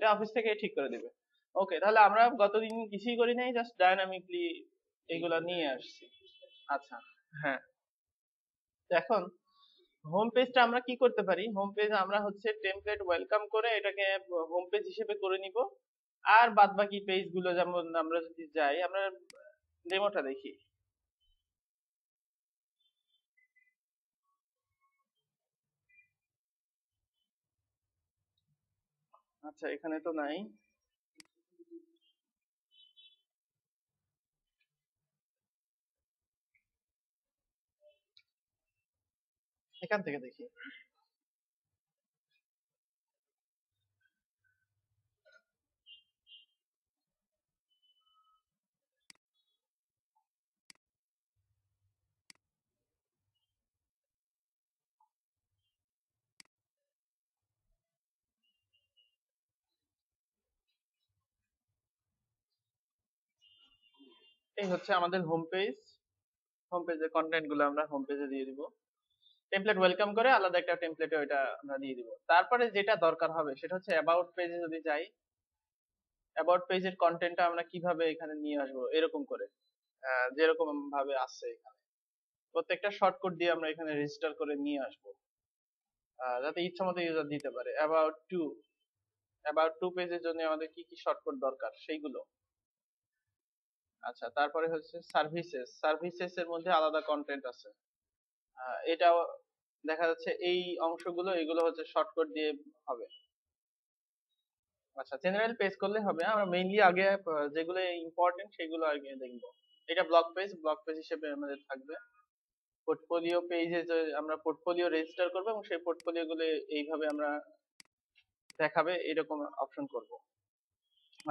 এটা অফিস থেকে ঠিক করে দিবে। ওকে, তাহলে আমরা গতদিন কিছুই করি নাই, জাস্ট ডাইনামিকলি এগুলা নিয়ে আসছি। আচ্ছা, হ্যাঁ। এখন হোম পেজটা আমরা কি করতে পারি, হোম পেজ আমরা হচ্ছে টেমপ্লেট ওয়েলকাম করে এটাকে হোম পেজ হিসেবে করে নিব। আর বাদ বাকি পেজ গুলো যেমন আমরা যদি যাই, আমরা ডেমোটা দেখি। আচ্ছা, এখানে তো নাই। এখান থেকে দেখি। এই হচ্ছে আমাদের হোম পেজ। হোম পেজের কন্টেন্ট গুলো আমরা হোম পেজে দিয়ে দিব। টেমপ্লেট ওয়েলকাম করে আলাদা একটা টেমপ্লেটে ওইটা আমরা দিয়ে দিব। তারপরে যেটা দরকার হবে সেটা হচ্ছে অ্যাবাউট পেজে যদি যাই, অ্যাবাউট পেজের কন্টেন্টটা আমরা কিভাবে এখানে নিয়ে আসবো এরকম করে, যেরকম ভাবে আসছে এখানে প্রত্যেকটা শর্টকাট দিয়ে আমরা এখানে রেজিস্টার করে নিয়ে আসবো, যাতে ইচ্ছা মতো ইউজার দিতে পারে। অ্যাবাউট টু পেজের জন্য আমাদের কি কি শর্টকাট দরকার সেইগুলো। আচ্ছা, তারপরে হচ্ছে সার্ভিসেস। সার্ভিসেস এর মধ্যে আলাদা কন্টেন্ট আছে। এটাও দেখা যাচ্ছে এই অংশগুলো, এগুলো হচ্ছে শর্টকাট দিয়ে হবে। আচ্ছা, জেনারেল পেজ করলে হবে, আমরা মেইনলি আগে যেগুলো ইম্পর্টেন্ট সেগুলো আগে দেখবো। এটা ব্লগ পেজ হিসেবে আমাদের থাকবে। পোর্টফোলিও পেজে যে আমরা পোর্টফোলিও রেজিস্টার করবো এবং সেই পোর্টফোলিও গুলো এইভাবে আমরা দেখাবে এরকম অপশন করব।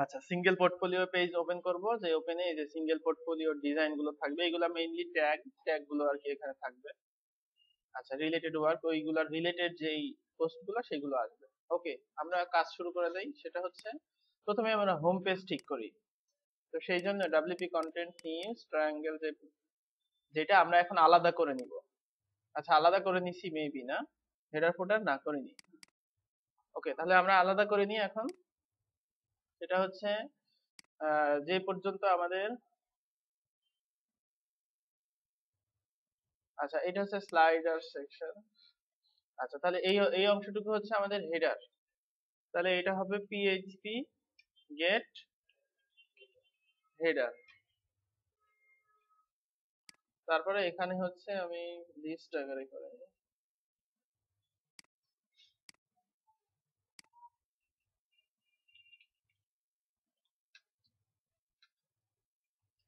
আচ্ছা, সিঙ্গেল পোর্টফোলিও পেজ ওপেন করব, যে ওপেনে এই যে সিঙ্গেল পোর্টফোলিও ডিজাইন গুলো থাকবে, এগুলো মেইনলি ট্যাগ গুলো আর কি এখানে থাকবে। আচ্ছা, রিলেটেড ওয়ার্ক, ওইগুলার রিলেটেড যেই পোস্ট গুলো সেগুলো আসবে। ওকে, আমরা কাজ শুরু করে দেই। সেটা হচ্ছে প্রথমে আমরা হোম পেজ ঠিক করি। তো সেই জন্য ডাব্লিউপি কন্টেন্ট থিমস ট্রায়াঙ্গেল যেটা আমরা এখন আলাদা করে নিব। আচ্ছা, আলাদা করে নিছি মেবি, না হেডার ফুটার না করিনি। ওকে, তাহলে আমরা আলাদা করে নিই এখন। সেটা হচ্ছে যে পর্যন্ত আমাদের, আচ্ছা এটা হচ্ছে স্লাইডার সেকশন। আচ্ছা, তাহলে এই এই অংশটুকু হচ্ছে আমাদের হেডার। তাহলে এটা হবে পিএইচপি গেট হেডার। তারপরে এখানে হচ্ছে আমি লিস্ট আকারে করে নিই।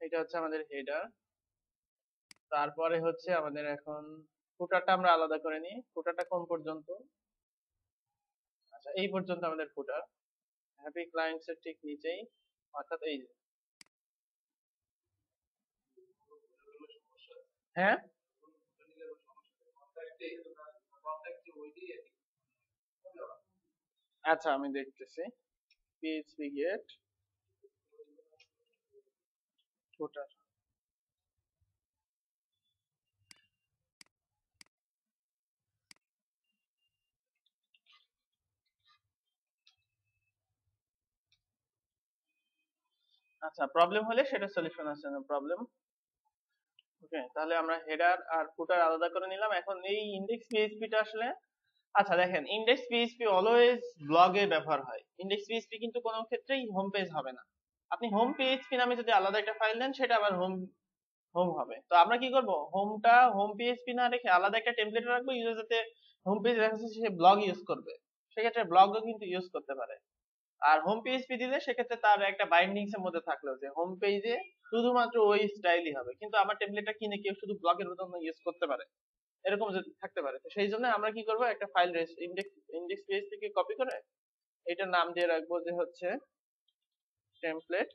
এটা হচ্ছে আমাদের হেডার। তারপরে হচ্ছে আমাদের এখন ফুটারটা আমরা আলাদা করে নিই। ফুটারটা কোন পর্যন্ত? আচ্ছা, এই পর্যন্ত আমাদের ফুটার। হ্যাপি ক্লায়েন্টস এর ঠিক নিচেই, অর্থাৎ এই যে, হ্যাঁ। আচ্ছা, আমি দেখতেছি। পিএইচপি গেট ফুটার। আচ্ছা, প্রবলেম হলে সেটা সলিউশন আছে, না প্রবলেম। ওকে, তাহলে আমরা হেডার আর ফুটার আলাদা করে নিলাম। এখন এই ইন্ডেক্স পিএইচপিটা আসলে, আচ্ছা দেখেন, ইন্ডেক্স পিএইচপি অলওয়েজ ব্লগে ব্যবহার হয়। ইন্ডেক্স পিএইচপি কিন্তু কোনো ক্ষেত্রেই হোম পেজ হবে না। আপনি হোম পিএইচপি নামে যদি আলাদা একটা ফাইল নেন, সেটা আবার হোম হোম হবে। তো আমরা কি করব, হোমটা হোম পিএইচপি না রেখে আলাদা একটা টেমপ্লেট রাখবো, ইউজার যাতে হোম পেজ রেফারেন্স সে ব্লগ ইউজ করবে, সেক্ষেত্রে ব্লগও কিন্তু ইউজ করতে পারে। আর হোম পিএইচপি দিলে সেক্ষেত্রে তার একটা বাইন্ডিংস এর মধ্যে থাকলো যে হোম পেজে শুধুমাত্র ওই স্টাইলই হবে, কিন্তু আমার টেমপ্লেটটা কিনে কেউ শুধু ব্লগের জন্য ইউজ করতে পারে, এরকম যদি থাকতে পারে। তো সেই জন্য আমরা কি করব, একটা ফাইল ইন্ডেক্স ইন্ডেক্স পেজ থেকে কপি করে এটার নাম দিয়ে রাখবো যে হচ্ছে টেমপ্লেট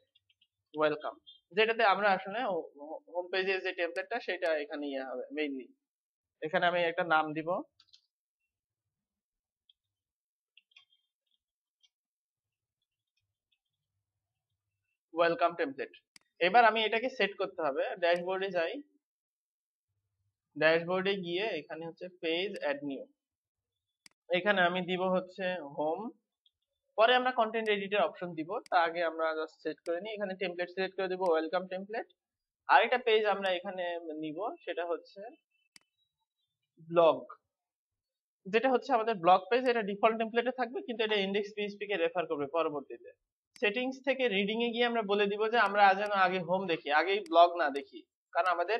ওয়েলকাম, যেটাতে আমরা আসলে হোম পেজের যে টেমপ্লেটটা সেটা এখানে ইয়ে হবে মেইনলি। এখানে আমি একটা নাম দিব, ওয়েলকাম টেমপ্লেট। এবার আমি এটাকে সেট করতে হবে। ড্যাশবোর্ডে যাই, ড্যাশবোর্ডে গিয়ে এখানে হচ্ছে পেজ অ্যাড নিউ, এখানে আমি দিব হচ্ছে হোম পরে আমরা কন্টেন্ট এডিটর অপশন দিব, তার আগে আমরা জাস্ট সেট করে নিই। এখানে টেমপ্লেট সিলেক্ট করে দেব, ওয়েলকাম টেমপ্লেট। আর একটা পেজ আমরা এখানে নিব, সেটা হচ্ছে ব্লগ, যেটা হচ্ছে আমাদের ব্লগ পেজ। এটা ডিফল্ট টেমপ্লেটে থাকবে, কিন্তু এটা ইনডেক্স পিএইচপি কে রেফার করবে পরবর্তীতে। সেটিংস থেকে রিডিং এ গিয়ে আমরা বলে দিব যে আমরা যেন আগে হোম দেখি, আগেই ব্লগ না দেখি, কারণ আমাদের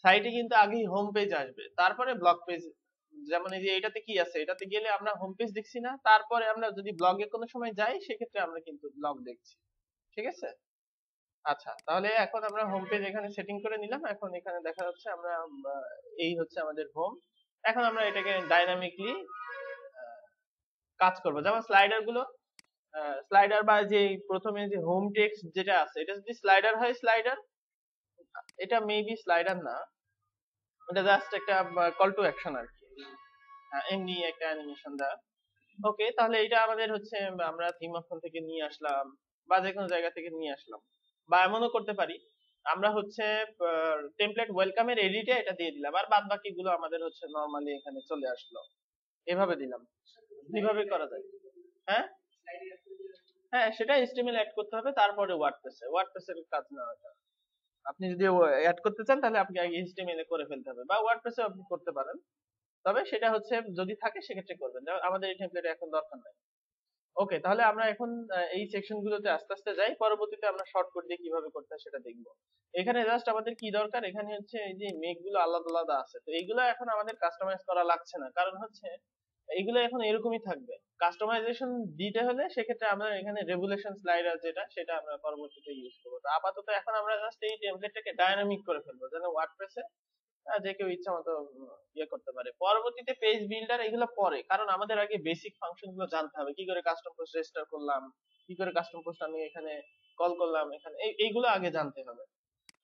সাইটে কিন্তু আগেই হোম পেজ আসবে, তারপরে ব্লগ পেজ। যেমন এই যে এটাতে কি আছে, এটাতে গেলে আমরা হোম পেজ দেখছি না, তারপরে আমরা যদি ব্লগে কোনো সময় যাই সেক্ষেত্রে আমরা কিন্তু ব্লগ দেখছি। ঠিক আছে? আচ্ছা, তাহলে এখন আমরা হোম পেজ এখানে সেটিং করে নিলাম। এখন এখানে দেখা যাচ্ছে আমরা এই হচ্ছে আমাদের হোম। এখন আমরা এটাকে ডাইনামিকলি কাজ করব, যেমন স্লাইডার গুলো, স্লাইডার বা যে প্রথমে যে হোম টেক্সট যেটা আছে, এটা যদি স্লাইডার হয়, স্লাইডার, এটা মেবি স্লাইডার না, এটা জাস্ট একটা কল টু অ্যাকশন আর কি, এমনি একটা অ্যানিমেশন দেওয়া। ওকে, তাহলে এটা আমাদের হচ্ছে আমরা থিম অপশন থেকে নিয়ে আসলাম, বা যে কোনো জায়গা থেকে নিয়ে আসলাম, বা এমনও করতে পারি আমরা হচ্ছে টেমপ্লেট ওয়েলকামের এডিটে এটা দিয়ে দিলাম, আর বাদ বাকি গুলো আমাদের হচ্ছে নরমালি এখানে চলে আসলো, এভাবে দিলাম। দুইভাবে করা যায়। হ্যাঁ হ্যাঁ, সেটা HTML অ্যাড করতে হবে, তারপরে ওয়ার্ডপ্রেসের কাজ না এটা। আপনি যদি অ্যাড করতে চান তাহলে আপনি আগে HTML এ করে ফেলতে হবে, বা ওয়ার্ডপ্রেসে আপনি করতে পারেন, তবে সেটা হচ্ছে যদি থাকে সেক্ষেত্রে করবেন, আমাদের এই টেমপ্লেটে এখন দরকার নাই। ওকে, তাহলে আমরা এখন এই সেকশন গুলোতে আস্তে আস্তে যাই, পরবর্তীতে আমরা শর্টকাট দিয়ে কিভাবে করতে হয় সেটা দেখবো। এখানে জাস্ট আমাদের কি দরকার, এখানে হচ্ছে এই যে মেঘগুলো আলাদা আলাদা আছে, তো এইগুলো এখন আমাদের কাস্টমাইজ করা লাগছে না, কারণ হচ্ছে এইগুলো এখন এরকমই থাকবে। কাস্টমাইজেশন দিতে হলে সেক্ষেত্রে আমরা এখানে রেগুলেশন স্লাইডার যেটা, সেটা আমরা পরবর্তীতে ইউজ করবো। তো আপাতত এখন আমরা জাস্ট এই টেমপ্লেটটাকে ডায়নামিক করে ফেলবো, যেন ওয়ার্ডপ্রেসে যে কেউ ইচ্ছা মতো ইয়ে করতে পারে। পরবর্তীতে পেজ বিল্ডার এগুলো পরে, কারণ আমাদের আগে বেসিক ফাংশন গুলো জানতে হবে, কি করে কাস্টম পোস্ট রেজিস্টার করলাম, কি করে কাস্টম পোস্ট আমি এখানে কল করলাম, এখানে এইগুলো আগে জানতে হবে।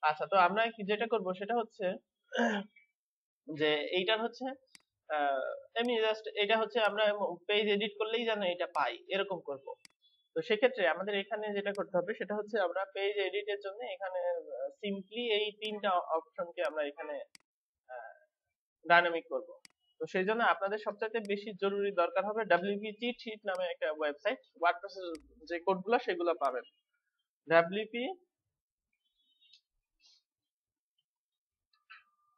আচ্ছা, তো আমরা যেটা করব সেটা হচ্ছে যে এইটার হচ্ছে এমনি জাস্ট এটা হচ্ছে আমরা পেজ এডিট করলেই যেন এটা পাই এরকম করব। তো সেক্ষেত্রে আমাদের এখানে যেটা করতে হবে সেটা হচ্ছে আমরা পেজ এডিটের জন্য এখানে সিম্পলি এই তিনটা অপশনকে আমরা এখানে ডায়নামিক করব। তো সেই জন্য আপনাদের সবচাইতে বেশি জরুরি দরকার হবে WP চিট শিট নামে একটা ওয়েবসাইট, ওয়ার্ডপ্রেসের যে কোডগুলো সেগুলো পাবেন WP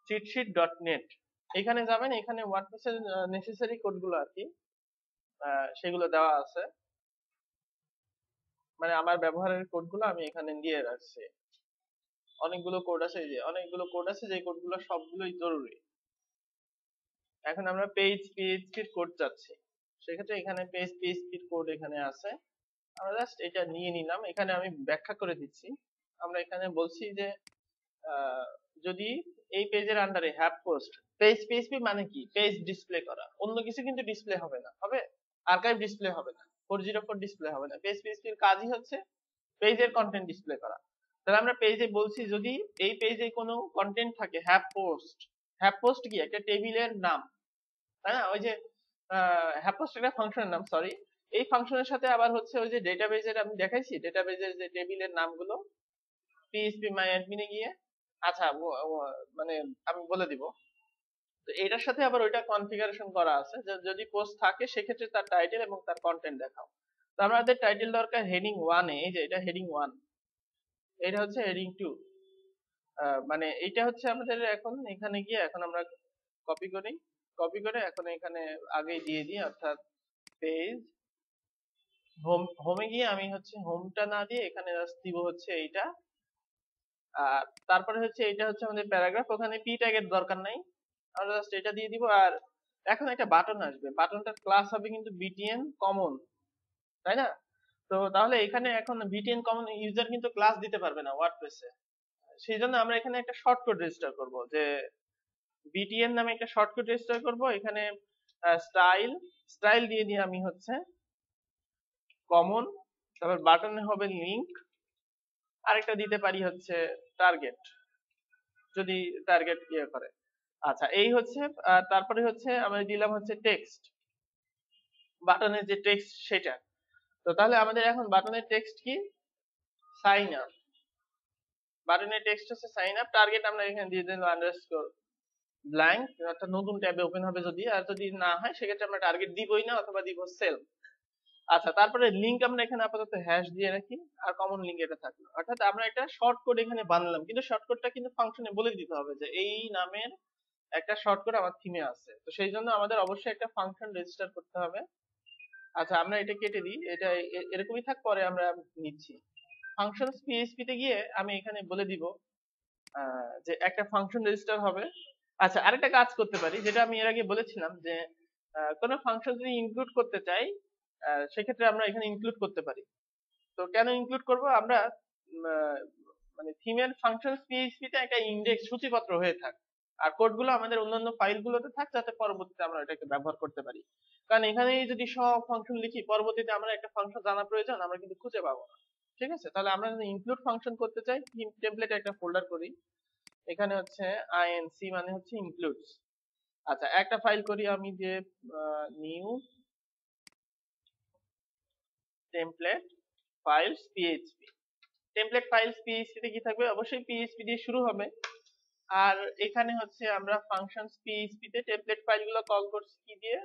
cheatsheet.net। এখানে যাবেন, এখানে ওয়ার্ডপ্রেসের নেসেসারি কোডগুলো আর কি সেগুলো দেওয়া আছে, মানে আমার ব্যবহারের কোডগুলো আমি এখানে দিয়ে রাখছি। অনেকগুলো কোড আছে, এই যে অনেকগুলো কোড আছে, যে কোডগুলো সবগুলোই জরুরি। এখন আমরা পেজ পিএইচপির কোড চাচ্ছি, সেক্ষেত্রে এখানে পেজ পিএইচপির কোড এখানে আছে, আমরা জাস্ট এটা নিয়ে নিলাম। এখানে আমি ব্যাখ্যা করে দিচ্ছি। আমরা এখানে বলছি যে যদি এই পেজের আন্ডারে হ্যাভ পোস্ট পেজ পিএইচপি মানে কি, পেজ ডিসপ্লে করা, অন্য কিছু কিন্তু ডিসপ্লে হবে না, হবে আর্কাইভ ডিসপ্লে হবে না, 404 ডিসপ্লে হবে না। পেজ পিএইচপির কাজই হচ্ছে পেজের কন্টেন্ট ডিসপ্লে করা। তাহলে আমরা পেজে বলছি যদি এই পেজে কোনো কন্টেন্ট থাকে, হ্যাভ পোস্ট কি একটা টেবিলের নাম, তাই না? ওই যে হ্যাভ পোস্ট একটা ফাংশনের নাম, সরি। এই ফাংশনের সাথে আবার হচ্ছে ওই যে ডেটাবেজের আমি দেখাইছি, ডেটাবেজের যে টেবিলের নামগুলো পিএইচপি মাই অ্যাডমিনে গিয়ে, আচ্ছা মানে আমি বলে দিব। তো এটার সাথে আবার ওইটা কনফিগারেশন করা আছে যে যদি পোস্ট থাকে সেক্ষেত্রে তার টাইটেল এবং তার কন্টেন্ট দেখাও। তো আমাদের টাইটেল দরকার হেডিং 1 এ, এই যে এটা হেডিং 1, এটা হচ্ছে হেডিং 2, মানে এইটা হচ্ছে আমাদের এখন এখানে গিয়ে এখন আমরা কপি করি, কপি করে এখন এখানে আগেই দিয়ে দিই, অর্থাৎ পেজ হোমে গিয়ে আমি হচ্ছে হোমটা না দিয়ে এখানে জাস্ট দিব হচ্ছে এইটা। আর তারপরে হচ্ছে এটা হচ্ছে আমাদের প্যারাগ্রাফ, ওখানে পি ট্যাগের দরকার নাই, আমরা জাস্ট এটা দিয়ে দিব। আর এখন একটা বাটন আসবে, বাটনটার ক্লাস হবে কিন্তু বিটিএন কমন, তাই না? তো তাহলে এখানে এখন বিটিএন কমন ইউজার কিন্তু ক্লাস দিতে পারবে না ওয়ার্ডপ্রেসে, সেই জন্য আমরা এখানে একটা শর্টকাট রেজিস্টার করব, যে বিটিএন নামে একটা শর্টকাট রেজিস্টার করব। এখানে স্টাইল স্টাইল দিয়ে আমি হচ্ছে কমন, তারপর বাটনে হবে লিংক, আরেকটা দিতে পারি হচ্ছে টার্গেট, যদি টার্গেট ইয়ে করে। আচ্ছা, এই হচ্ছে তারপরে হচ্ছে আমরা দিলাম হচ্ছে টেক্সট, বাটনের যে টেক্সট সেটা। তো তাহলে আমাদের এখন বাটনের টেক্সট কি, সাইন আপ, বাটনের টেক্সট হচ্ছে সাইন আপ। টার্গেট আমরা এখানে দিয়ে দিলাম আন্ডারস্কোর ব্ল্যাঙ্ক, অর্থাৎ নতুন ট্যাবে ওপেন হবে যদি, আর যদি না হয় সেক্ষেত্রে আমরা টার্গেট দিবই না, অথবা দিব সেলফ। আচ্ছা, তারপরে লিংক আমরা এখানে আপাতত হ্যাশ দিয়ে রাখি, আর কমন লিংক এটা থাকলো। অর্থাৎ আমরা একটা শর্ট কোড এখানে বানালাম, কিন্তু শর্ট কোডটা কিন্তু ফাংশনে বলে দিতে হবে যে এই নামের একটা শর্ট কোড আমার থিমে আছে। তো সেই জন্য আমাদের অবশ্যই একটা ফাংশন রেজিস্টার করতে হবে। আচ্ছা, আমরা এটা কেটে দিই, এটা এরকমই থাক, পরে আমরা নিচ্ছি। ফাংশন পিএইচপি তে গিয়ে আমি এখানে বলে দিব যে একটা ফাংশন রেজিস্টার হবে। আচ্ছা, আরেকটা কাজ করতে পারি, যেটা আমি এর আগে বলেছিলাম যে কোনো ফাংশন যদি ইনক্লুড করতে চাই, সেক্ষেত্রে আমরা এখানে ইনক্লুড করতে পারি। তো কেন ইনক্লুড করব আমরা, মানে থিমের ফাংশন পিএইচপি তে একটা ইন্ডেক্স সূচিপত্র হয়ে থাক, আর কোডগুলো আমাদের অন্যান্য ফাইলগুলোতে থাক, যাতে পরবর্তীতে আমরা এটাকে ব্যবহার করতে পারি। কারণ এখানেই যদি সব ফাংশন লিখি, পরবর্তীতে আমরা একটা ফাংশন জানা প্রয়োজন, আমরা কিন্তু খুঁজে পাবো না। ঠিক আছে, তাহলে আমরা যদি ইনক্লুড ফাংশন করতে চাই, টেমপ্লেটে একটা ফোল্ডার করি, এখানে হচ্ছে আইএনসি মানে হচ্ছে ইনক্লুডস। আচ্ছা, একটা ফাইল করি আমি, যে new template files PHP. Template files PHP তে কি থাকবে, অবশ্যই পিএইচপি দিয়ে শুরু হবে। আর এখানে হচ্ছে আমরা ফাংশনস পিএইচপি তে টেমপ্লেট ফাইলগুলো কল করছি কি দিয়ে,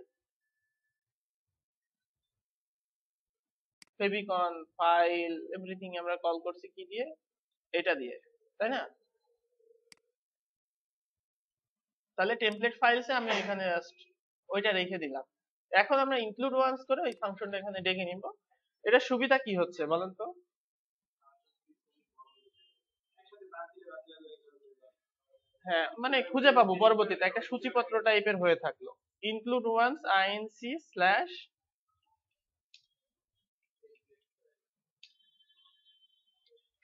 ফেভিকন ফাইল এভরিথিং আমরা কল করছি কি দিয়ে, এটা দিয়ে, তাই না? তাহলে টেমপ্লেট ফাইলসে আমি এখানে জাস্ট ওইটা রেখে দিলাম। এখন আমরা ইনক্লুড ওয়ান্স করে ওই ফাংশনটা এখানে ডেকে নিব। এটা সুবিধা কি হচ্ছে বলেন তো? হ্যাঁ, মানে খুঁজে পাবো পরবর্তীতে, একটা সূচিপত্র টাইপের হয়ে থাকলো। Include once INC slash,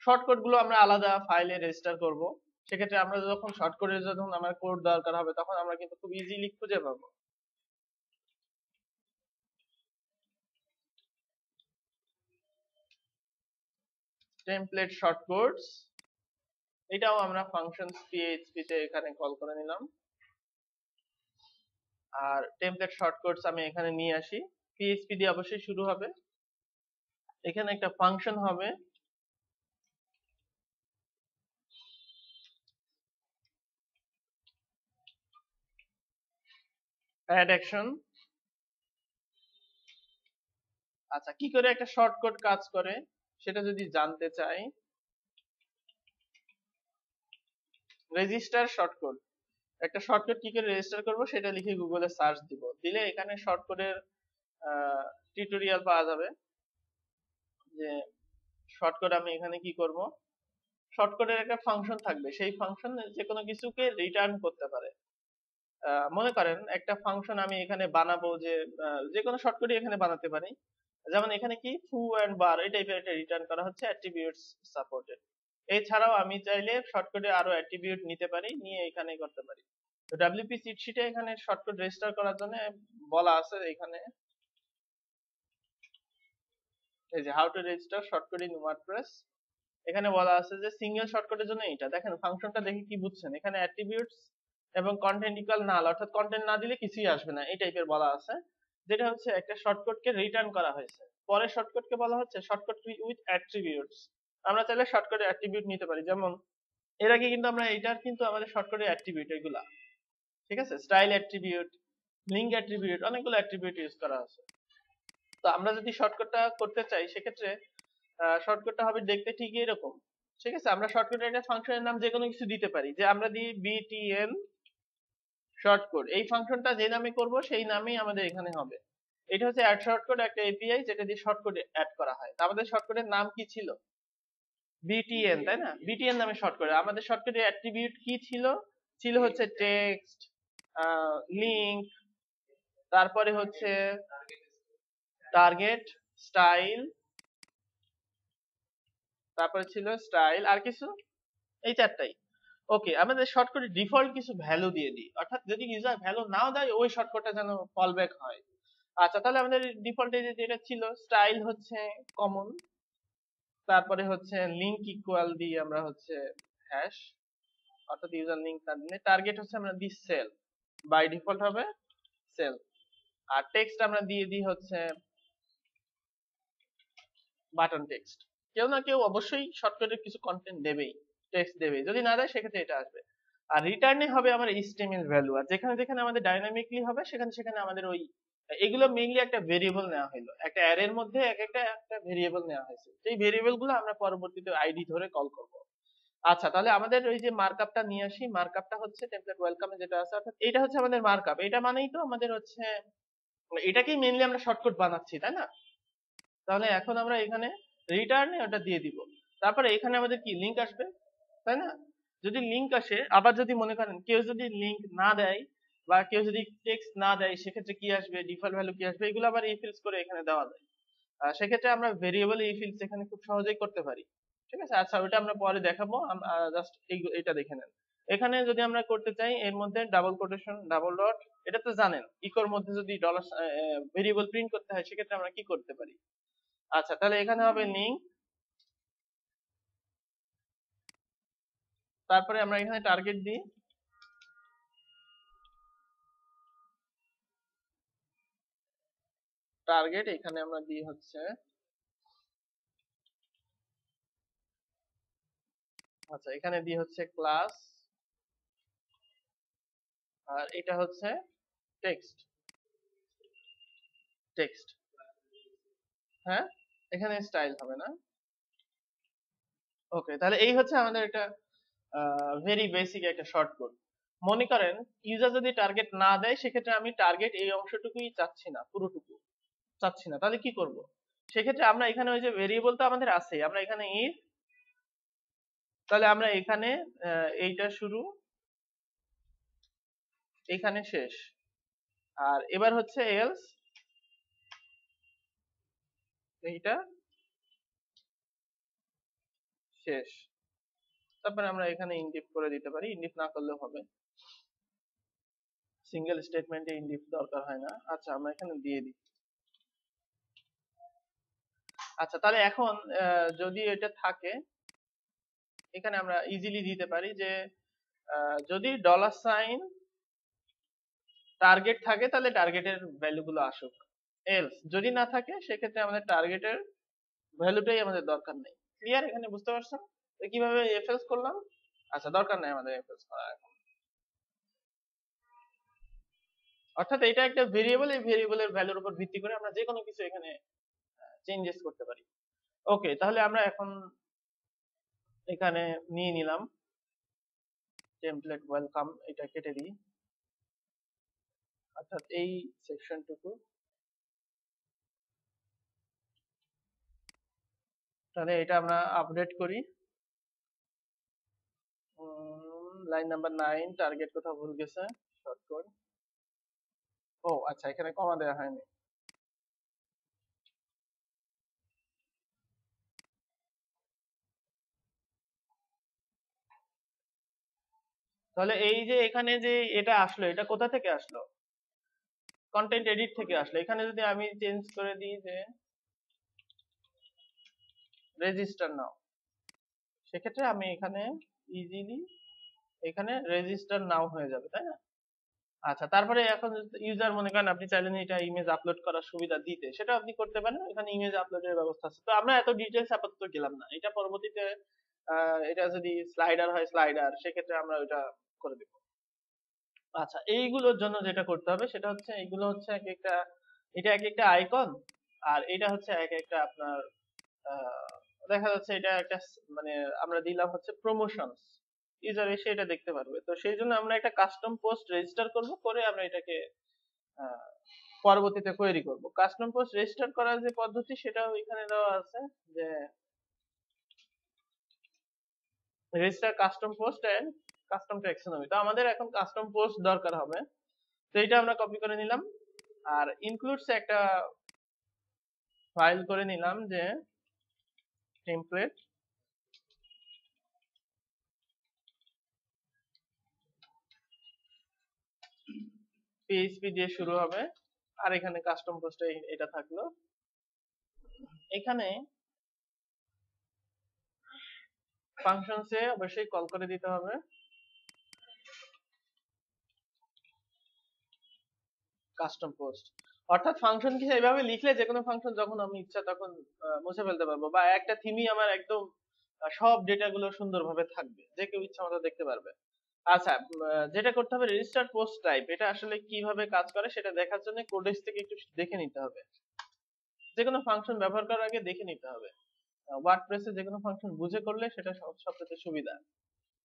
shortcut গুলো আমরা আলাদা ফাইলে রেজিস্টার করব। সেক্ষেত্রে আমরা যখন শর্টকাটের জন্য আমার কোড দরকার হবে, তখন আমরা কিন্তু খুব ইজিলি খুঁজে পাবো। টেমপ্লেট শর্টকাটস, এটাও আমরা ফাংশন পিএইচপি তে এখানে কল করে নিলাম। আর টেমপ্লেট শর্টকাটস আমি এখানে নিয়ে আসি, পিএইচপি দিয়ে অবশ্যই শুরু হবে। এখানে একটা ফাংশন হবে, অ্যাড অ্যাকশন। আচ্ছা, কি করে একটা শর্টকাট কাজ করে সেটা যদি জানতে চাই, রেজিস্টার শর্টকাট, একটা শর্টকাট কি করে রেজিস্টার করব সেটা লিখে গুগলে সার্চ দিব, দিলে এখানে শর্টকাটের টিউটোরিয়াল পাওয়া যাবে। যে শর্টকাট আমি এখানে কি করব, শর্টকাটের একটা ফাংশন থাকবে, সেই ফাংশন যে কোনো কিছুকে রিটার্ন করতে পারে। মনে করেন একটা ফাংশন আমি এখানে বানাবো, যে যে কোনো শর্টকাটই এখানে বানাতে পারি। যেমন এখানে কি ফু এন্ড বার এই টাইপের একটা রিটার্ন করা হচ্ছে, অ্যাট্রিবিউটস সাপোর্টেড। এছাড়াও আমি চাইলে শর্টকাটে আরো অ্যাট্রিবিউট নিতে পারি, নিয়ে এখানে করতে পারি। তো ডাব্লিউপি চিট শিটে এখানে শর্টকাট রেজিস্টার করার জন্য বলা আছে এখানে, এই যে how to register shortcut in WordPress, এখানে বলা আছে যে সিঙ্গেল শর্টকাটের জন্য এটা দেখেন, ফাংশনটা দেখে কি বুঝছেন, এখানে অ্যাট্রিবিউটস এবং কন্টেন্ট ইকুয়াল নাল, অর্থাৎ কন্টেন্ট না দিলে কিছুই আসবে না, এই টাইপের বলা আছে। যেটা হচ্ছে একটা শর্টকাটকে রিটার্ন করা হয়েছে। পরে শর্টকাটকে বলা হচ্ছে শর্টকাট উইথ অ্যাট্রিবিউটস। আমরা চাইলে শর্টকাটের অ্যাট্রিবিউট নিতে পারি, যেমন এর আগে কিন্তু আমরা এটার কিন্তু আমাদের শর্টকাটের অ্যাট্রিবিউট এগুলা, ঠিক আছে, স্টাইল অ্যাট্রিবিউট, লিঙ্ক অ্যাট্রিবিউট, অনেকগুলো অ্যাট্রিবিউট ইউজ করা আছে। তো আমরা যদি শর্টকাটটা করতে চাই, সেক্ষেত্রে শর্টকাটটা হবে দেখতে ঠিক এরকম। ঠিক আছে, আমরা শর্টকাটের একটা ফাংশনের নাম যে কোনো কিছু দিতে পারি, যে আমরা দিই বিটিএন শর্টকাট, এই ফাংশনটা যে নামে করব সেই নামেই আমাদের এখানে হবে। এটা হচ্ছে অ্যাড শর্টকাট, একটা এপিআই যেটা দিয়ে শর্টকাট অ্যাড করা হয়। তো আমাদের শর্টকাটের নাম কি ছিল, বিটিএন, তাই না? বিটিএন নামে শর্টকাট। আমাদের শর্টকাটের অ্যাট্রিবিউট কি ছিল, ছিল হচ্ছে টেক্সট, লিংক, তারপরে হচ্ছে টার্গেট, স্টাইল, তারপরে ছিল স্টাইল, আর কিছু, এই চারটাই। ওকে, আমাদের শর্টকাটে ডিফল্ট কিছু ভ্যালু দিয়ে দিই, অর্থাৎ যদি ইউজার ভ্যালু নাও দেয়, ওই শর্টকাটটা যেন ফল ব্যাক হয়। আচ্ছা, তাহলে আমাদের ডিফল্টে যেটা ছিল, স্টাইল হচ্ছে কমন, তারপরে হচ্ছে লিংক ইকুয়াল দিই আমরা হচ্ছে হ্যাশ, অর্থাৎ ইউজার লিংক না দিলে। টার্গেট হচ্ছে আমরা দিই সেল, বাই ডিফল্ট হবে সেল। আর টেক্সট আমরা দিয়ে দিই হচ্ছে বাটন টেক্সট। কেউ না কেউ অবশ্যই শর্টকাটের কিছু কন্টেন্ট দেবেই, টেক্সট দেবেই, যদি না দেয় সেক্ষেত্রে এটা আসবে। আর রিটার্নে হবে আমার এইচটিএমএল ভ্যালু, আর যেখানে যেখানে আমাদের ডাইনামিকলি হবে সেখানে সেখানে আমাদের ওই এগুলো মেইনলি একটা ভেরিয়েবল নেওয়া হলো, একটা অ্যারের মধ্যে একটা একটা ভেরিয়েবল নেওয়া হয়েছে, সেই ভেরিয়েবল গুলো আমরা পরবর্তীতে আইডি ধরে কল করব। আচ্ছা, তাহলে আমাদের ওই যে মার্কআপটা নিয়ে আসি। মার্কআপটা হচ্ছে টেমপ্লেট ওয়েলকামে যেটা আছে, অর্থাৎ এটা হচ্ছে আমাদের মার্কআপ। এটা মানেই তো আমাদের হচ্ছে এটাকেই মেইনলি আমরা শর্টকাট বানাচ্ছি, তাই না? তাহলে এখন আমরা এখানে রিটার্নে ওটা দিয়ে দিব। তারপরে এখানে আমাদের কি লিংক আসবে, তাই না? যদি লিংক আসে, আবার যদি মনে করেন কেউ যদি লিংক না দেয় বা কেউ যদি টেক্সট না দেয়, সেক্ষেত্রে কি আসবে, ডিফল্ট ভ্যালু কি আসবে, এগুলো আবার ইফিলস করে এখানে দেওয়া যায়। সেক্ষেত্রে আমরা ভেরিয়েবল ইফিলস এখানে খুব সহজেই করতে পারি। ঠিক আছে, আচ্ছা ওটা আমরা পরে দেখাবো, জাস্ট এটা দেখে নেন। এখানে যদি আমরা করতে চাই, এর মধ্যে ডাবল কোটেশন, ডাবল ডট, এটা তো জানেন ইকোর মধ্যে যদি ডলার ভেরিয়েবল প্রিন্ট করতে হয়, সেক্ষেত্রে আমরা কি করতে পারি। আচ্ছা, তাহলে এখানে হবে লিংক, তারপরে আমরা এখানে টার্গেট দিই। টার্গেট এখানে আমরা দিই হচ্ছে, আচ্ছা এখানে দিই হচ্ছে ক্লাস, আর এটা হচ্ছে টেক্সট। টেক্সট, হ্যাঁ, এখানে স্টাইল হবে না। ওকে, তাহলে এই হচ্ছে আমাদের একটা ভেরি বেসিক একটা শর্টকাট। মনে করেন ইউজার যদি টার্গেট না দেয়, সেক্ষেত্রে আমি টার্গেট এই অংশটুকুই চাচ্ছি না, পুরোটুকু চাচ্ছি না, তাহলে কি করব? সেক্ষেত্রে আমরা এখানে ওই যে ভেরিয়েবল তো আমাদের আছে, আমরা এখানে ইফ, তাহলে আমরা এখানে এইটা শুরু, এখানে শেষ, আর এবার হচ্ছে এলস, এইটা শেষ। তারপরে আমরা এখানে ইনডিফ করে দিতে পারি, ইনডিফ না করলেও হবে, সিঙ্গেল স্টেটমেন্টে ইনডিফ দরকার হয় না। আচ্ছা আমরা এখানে দিয়ে দিই। আচ্ছা, তাহলে এখন যদি এটা থাকে, এখানে আমরা ইজিলি দিতে পারি যে যদি ডলার সাইন টার্গেট থাকে, তাহলে টার্গেটের ভ্যালু গুলো আসুক। এলস যদি না থাকে, সেক্ষেত্রে আমাদের টার্গেটের ভ্যালুটাই আমাদের দরকার নেই। ক্লিয়ার? এখানে বুঝতে পারছেন কিভাবে এফএলস করলাম? আচ্ছা, দরকার নাই আমাদের এফএলস করা এখন। অর্থাৎ এটা একটা ভেরিয়েবল, এই ভেরিয়েবলের ভ্যালুর উপর ভিত্তি করে আমরা যে কোনো কিছু এখানে চেঞ্জেস করতে পারি। ওকে, তাহলে আমরা এখন এখানে নিয়ে নিলাম টেমপ্লেট ওয়েলকাম, এটা কেটে দিই, অর্থাৎ এই সেকশনটুকু। তাহলে এটা আমরা আপডেট করি। লাইন নাম্বার 9, টার্গেট কোথাও ভুল গেছে, শর্টকাট। ও আচ্ছা, এখানে কমা দেওয়া হয়নি। তাহলে এই যে এখানে যে এটা আসলো, এটা কোথা থেকে আসলো? কন্টেন্ট এডিট থেকে আসলো। এখানে যদি আমি চেঞ্জ করে দিই যে রেজিস্টার নাও, সেক্ষেত্রে আমি এখানে ইজিলি এখানে রেজিস্টার নাও হয়ে যাবে, তাই না? আচ্ছা, তারপরে এখন ইউজার মনে করেন আপনি চাইলেন এটা ইমেজ আপলোড করার সুবিধা দিতে, সেটা আপনি করতে পারেন, এখানে ইমেজ আপলোডের ব্যবস্থা আছে। তো আমরা এত ডিটেইলস আপাতত গেলাম না, এটা পরবর্তীতে এটা যদি স্লাইডার হয়, স্লাইডার, সেক্ষেত্রে আমরা ওটা করে দেব। আচ্ছা, এইগুলোর জন্য যেটা করতে হবে সেটা হচ্ছে, এইগুলো হচ্ছে এক একটা, এটা এক একটা আইকন, আর এটা হচ্ছে এক একটা আপনার দেখা যাচ্ছে এটা একটা মানে আমরা দিলাম হচ্ছে প্রমোশনস, ইউজার এসে এটা দেখতে পারবে। তো সেই জন্য আমরা একটা কাস্টম পোস্ট রেজিস্টার করব, করে আমরা এটাকে আহ, পরবর্তীতে কোয়েরি করব। কাস্টম পোস্ট রেজিস্টার করার যে পদ্ধতি, সেটাও এখানে দেওয়া আছে যে register custom post and custom taxonomy. তো আমাদের এখন কাস্টম পোস্ট দরকার হবে, তো এটা আমরা কপি করে নিলাম, আর ইনক্লুডস একটা ফাইল করে নিলাম যে টেমপ্লেট পিএইচপি দিয়ে শুরু হবে, আর এখানে কাস্টম পোস্টে এটা থাকলো। এখানে ফাংশনসে অবশ্যই কল করে দিতে হবে কাস্টম পোস্ট, অর্থাৎ ফাংশন কি এইভাবে লিখলে যে কোনো ফাংশন যখন আমি ইচ্ছা তখন মুছে ফেলতে পারবো, বা একটা থিমই আমার একদম সব ডেটা গুলো সুন্দরভাবে থাকবে, যে কেউ ইচ্ছা মতো দেখতে পারবে। আচ্ছা, যেটা করতে হবে রেজিস্টার পোস্ট টাইপ, এটা আসলে কিভাবে কাজ করে সেটা দেখার জন্য কোডেক্স থেকে একটু দেখে নিতে হবে। যে কোনো ফাংশন ব্যবহার করার আগে দেখে নিতে হবে। ওয়ার্ডপ্রেসে যে কোনো ফাংশন বুঝে করলে সেটা সবচেয়ে সুবিধা।